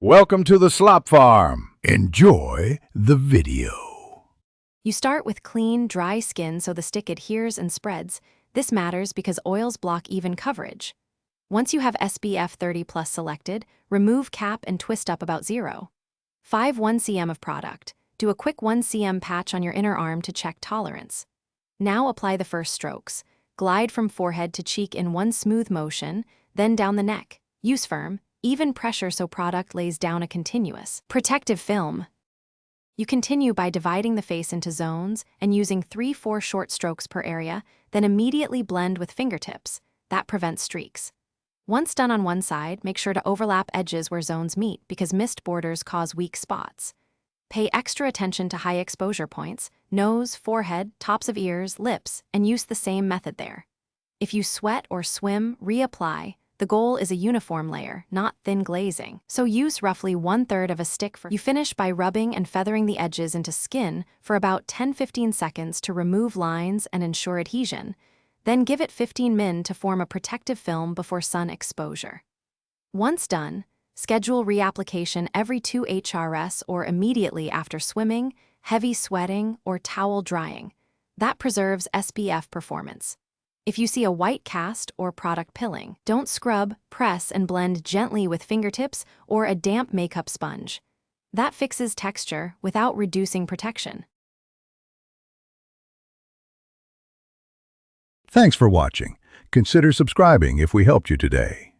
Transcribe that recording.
Welcome to the Slop Farm. Enjoy the video. You start with clean, dry skin so the stick adheres and spreads. This matters because oils block even coverage. Once you have SPF 30+ selected, remove cap and twist up about 0.5 cm of product. Do a quick 1 cm patch on your inner arm to check tolerance. Now apply the first strokes. Glide from forehead to cheek in one smooth motion, then down the neck. Use firm, even pressure so product lays down a continuous, protective film. You continue by dividing the face into zones and using 3-4 short strokes per area, then immediately blend with fingertips. That prevents streaks. Once done on one side, make sure to overlap edges where zones meet because missed borders cause weak spots. Pay extra attention to high exposure points, nose, forehead, tops of ears, lips, and use the same method there. If you sweat or swim, reapply. The goal is a uniform layer, not thin glazing, so use roughly 1/3 of a stick for. You finish by rubbing and feathering the edges into skin for about 10-15 seconds to remove lines and ensure adhesion. Then give it 15 min to form a protective film before sun exposure. Once done, schedule reapplication every 2 HRS or immediately after swimming, heavy sweating, or towel drying. That preserves SPF performance. If you see a white cast or product pilling, don't scrub, press, and blend gently with fingertips or a damp makeup sponge. That fixes texture without reducing protection. Thanks for watching. Consider subscribing if we helped you today.